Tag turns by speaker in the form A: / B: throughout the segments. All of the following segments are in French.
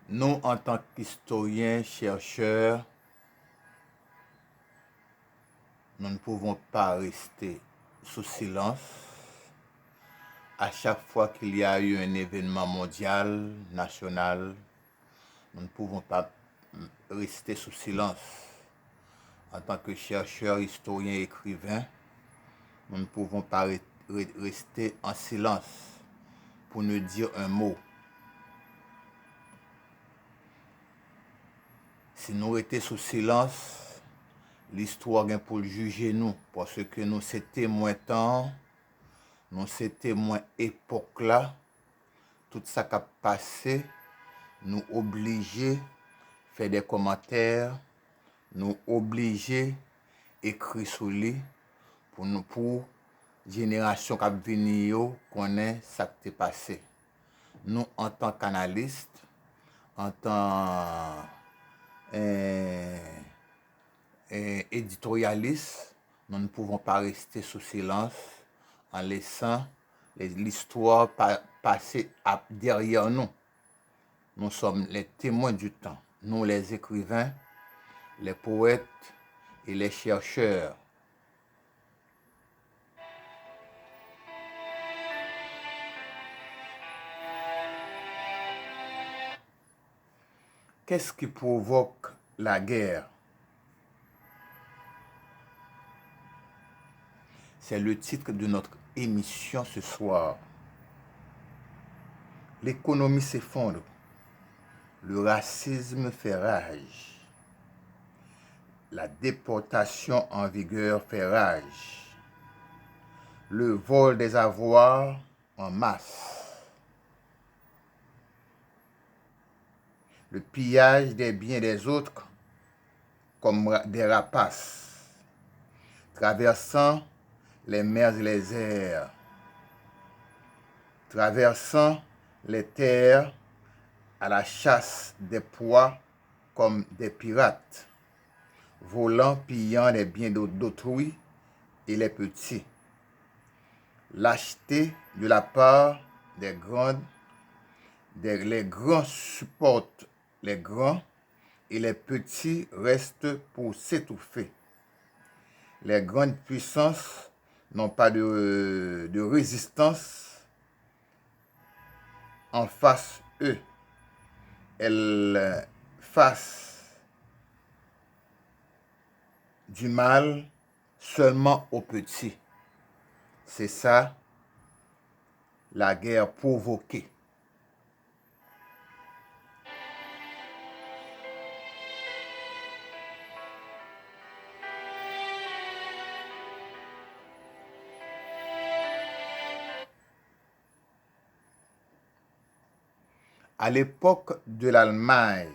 A: Nous, en tant qu'historiens, chercheurs, nous ne pouvons pas rester sous silence. À chaque fois qu'il y a eu un événement mondial, national, nous ne pouvons pas rester sous silence. En tant que chercheurs, historiens, écrivains, nous ne pouvons pas rester en silence pour ne dire un mot. Si nous restions sous silence, l'histoire vient pour juger nous, parce que nous sommes témoins temps, nous sommes témoins époque là, tout ça qui a passé, nous obliger faire des commentaires, nous obliger écrire sur lui pour génération qui a venir connaît ça qui est passé. Nous en tant qu'analystes, en tant éditorialistes, nous ne pouvons pas rester sous silence en laissant l'histoire passer derrière nous. Nous sommes les témoins du temps, nous les écrivains, les poètes et les chercheurs. Qu'est-ce qui provoque la guerre? C'est le titre de notre émission ce soir. L'économie s'effondre. Le racisme fait rage. La déportation en vigueur fait rage. Le vol des avoirs en masse. Le pillage des biens des autres comme des rapaces, traversant les mers et les airs, traversant les terres à la chasse des proies comme des pirates, volant, pillant les biens d'autrui et les petits. Lâcheté de la part des grandes, les grands supportent les grands et les petits restent pour s'étouffer. Les grandes puissances n'ont pas de résistance en face eux. Elles fassent du mal seulement aux petits. C'est ça, la guerre provoquée. À l'époque de l'Allemagne,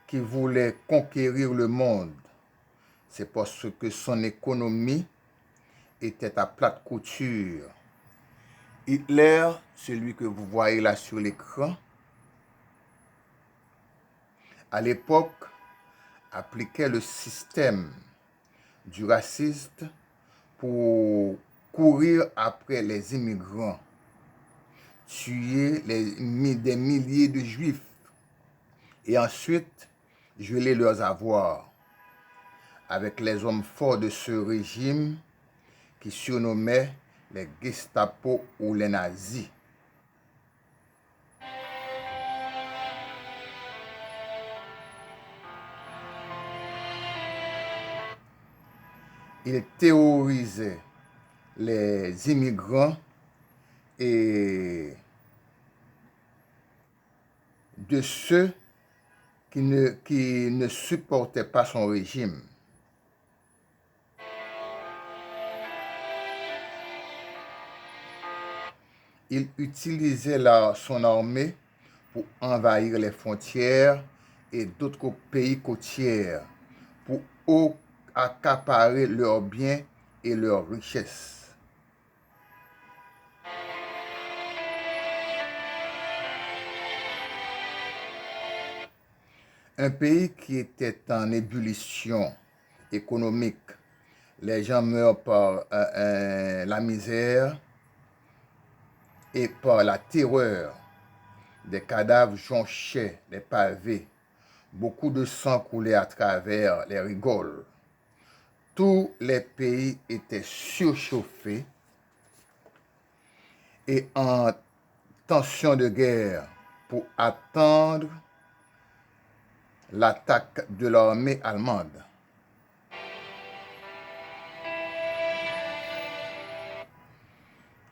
A: qui voulait conquérir le monde, c'est parce que son économie était à plate couture. Hitler, celui que vous voyez là sur l'écran, à l'époque, appliquait le système du raciste pour courir après les immigrants, tuer des milliers de juifs et ensuite geler leurs avoirs avec les hommes forts de ce régime qui surnommaient les Gestapo ou les nazis. Ils terrorisaient les immigrants et de ceux qui ne supportaient pas son régime. Il utilisait son armée pour envahir les frontières et d'autres pays côtiers, pour accaparer leurs biens et leurs richesses. Un pays qui était en ébullition économique, les gens meurent par la misère et par la terreur. Des cadavres jonchaient les pavés. Beaucoup de sang coulait à travers les rigoles. Tous les pays étaient surchauffés et en tension de guerre pour attendre l'attaque de l'armée allemande.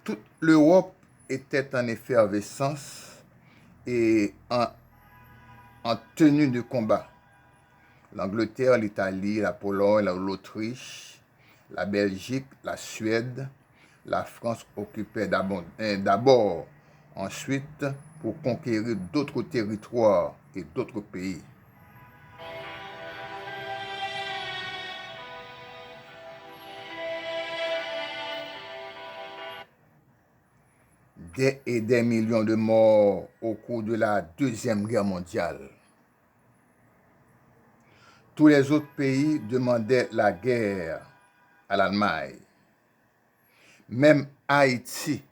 A: Toute l'Europe était en effervescence et en tenue de combat. L'Angleterre, l'Italie, la Pologne, l'Autriche, la Belgique, la Suède, la France occupaient d'abord, ensuite pour conquérir d'autres territoires et d'autres pays. Des millions de morts au cours de la Deuxième Guerre mondiale. Tous les autres pays demandaient la guerre à l'Allemagne. Même Haïti,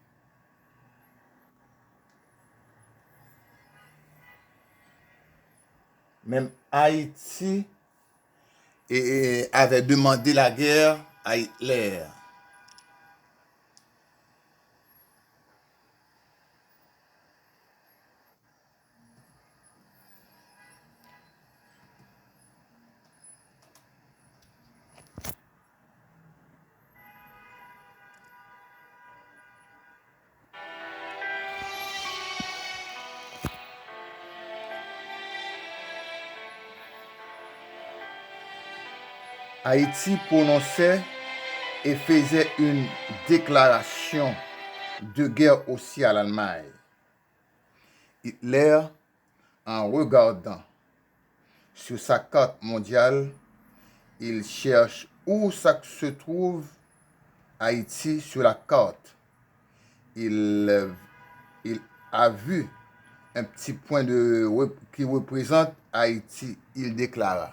A: avait demandé la guerre à Hitler. Haïti prononçait et faisait une déclaration de guerre aussi à l'Allemagne. Hitler, en regardant sur sa carte mondiale, il cherche où ça se trouve Haïti sur la carte. Il a vu un petit point qui représente Haïti. Il déclara: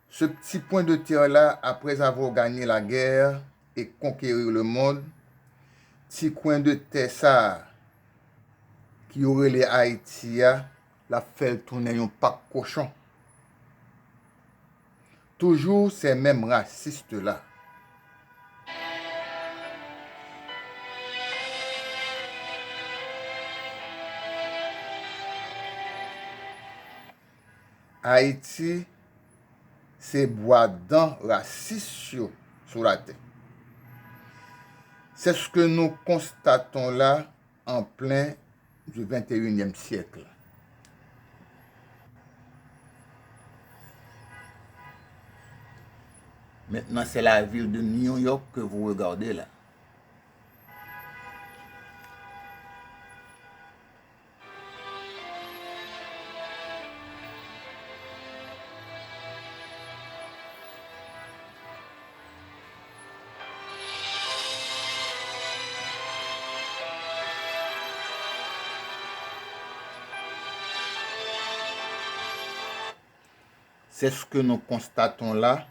A: ce petit point de terre-là, après avoir gagné la guerre et conquérir le monde, petit coin de terre ça, qui aurait les Haïti, la fait tourner un pack cochon. Toujours ces mêmes racistes-là. Haïti, c'est bois dents racistes sur la terre. C'est ce que nous constatons là en plein du 21e siècle. Maintenant, c'est la ville de New York que vous regardez là. C'est ce que nous constatons là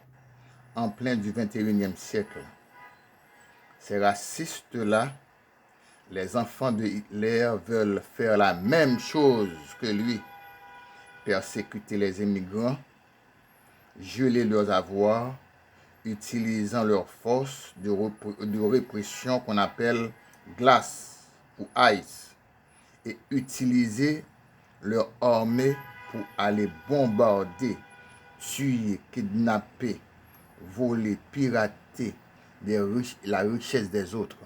A: en plein du 21e siècle. Ces racistes-là, les enfants de Hitler veulent faire la même chose que lui, persécuter les immigrants, geler leurs avoirs, utilisant leur force de répression qu'on appelle glace ou ice, et utiliser leur armée pour aller bombarder, tuer, kidnapper, voler, pirater la richesse des autres.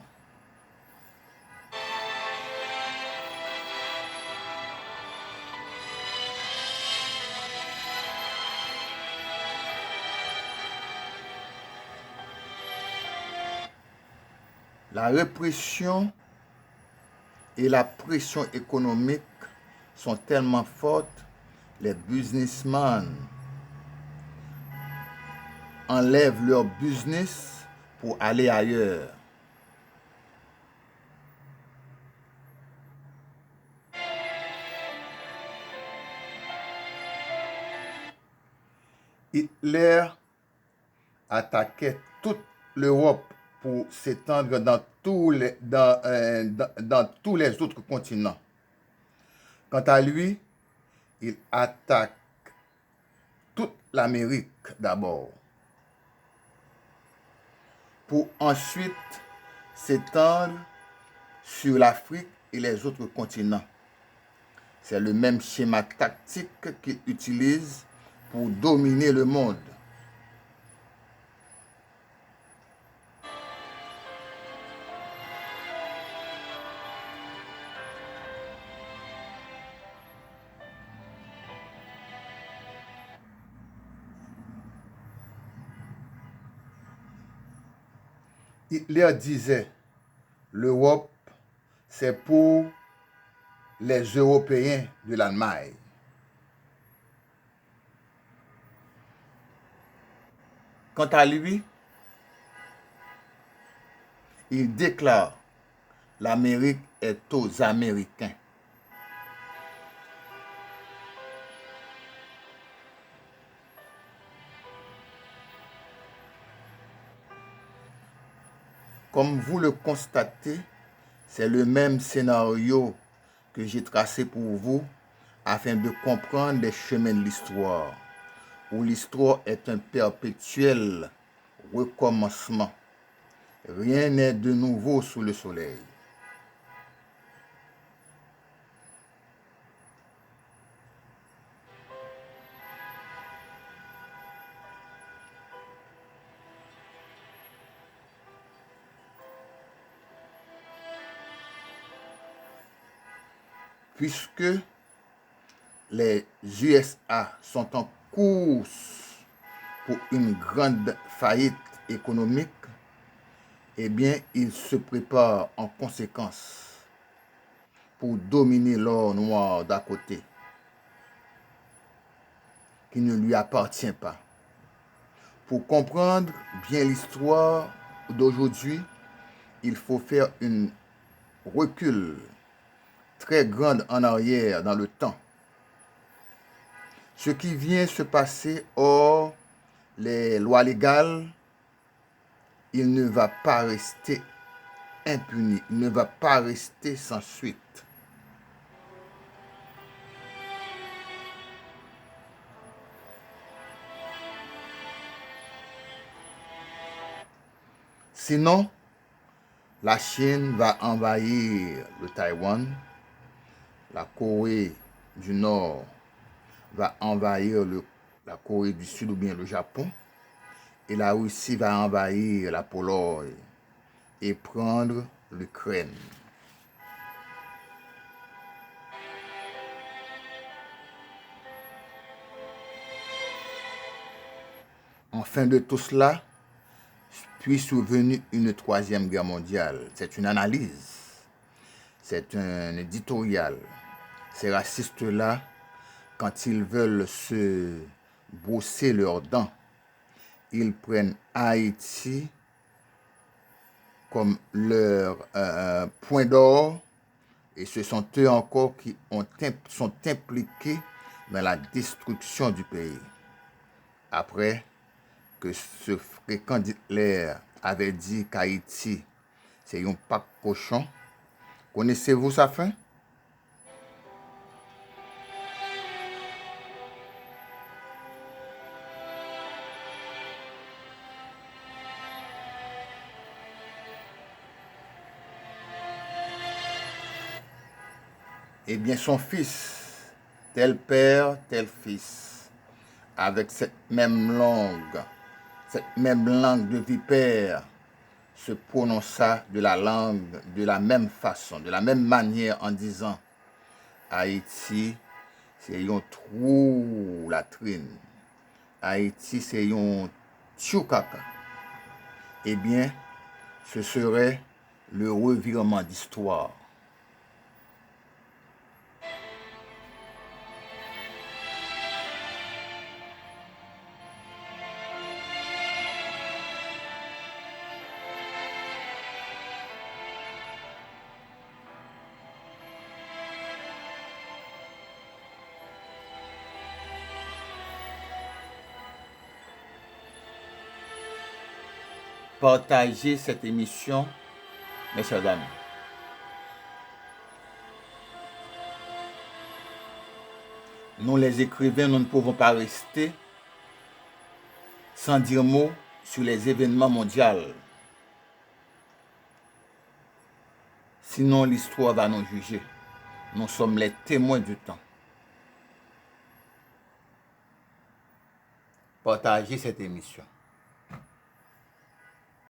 A: La répression et la pression économique sont tellement fortes, les businessmen enlèvent leur business pour aller ailleurs. Hitler attaquait toute l'Europe pour s'étendre dans dans tous les autres continents. Quant à lui, il attaque toute l'Amérique d'abord, pour ensuite s'étendre sur l'Afrique et les autres continents. C'est le même schéma tactique qu'il utilise pour dominer le monde. Hitler disait, l'Europe, c'est pour les Européens de l'Allemagne. Quant à lui, il déclare, l'Amérique est aux Américains. Comme vous le constatez, c'est le même scénario que j'ai tracé pour vous afin de comprendre les chemins de l'histoire, où l'histoire est un perpétuel recommencement. Rien n'est de nouveau sous le soleil. Puisque les USA sont en course pour une grande faillite économique, eh bien, ils se préparent en conséquence pour dominer l'or noir d'à côté, qui ne lui appartient pas. Pour comprendre bien l'histoire d'aujourd'hui, il faut faire une recul très grande en arrière dans le temps. Ce qui vient se passer hors les lois légales, il ne va pas rester impuni, il ne va pas rester sans suite. Sinon, la Chine va envahir le Taïwan, la Corée du Nord va envahir la Corée du Sud ou bien le Japon, et la Russie va envahir la Pologne et prendre l'Ukraine. En fin de tout cela, puis survenue une troisième guerre mondiale. C'est une analyse, c'est un éditorial. Ces racistes-là, quand ils veulent se brosser leurs dents, ils prennent Haïti comme leur point d'or, et ce sont eux encore qui sont impliqués dans la destruction du pays. Après que ce fréquent Hitler avait dit qu'Haïti, c'est un pack cochon, connaissez-vous sa fin? Eh bien, son fils, tel père, tel fils, avec cette même langue de vipère, se prononça de la même façon, de la même manière en disant, Haïti, c'est un trou latrine. Haïti, c'est un tchoukaka. Eh bien, ce serait le revirement d'histoire. Partagez cette émission, mes chers amis. Nous, les écrivains, nous ne pouvons pas rester sans dire mot sur les événements mondiaux. Sinon, l'histoire va nous juger. Nous sommes les témoins du temps. Partagez cette émission.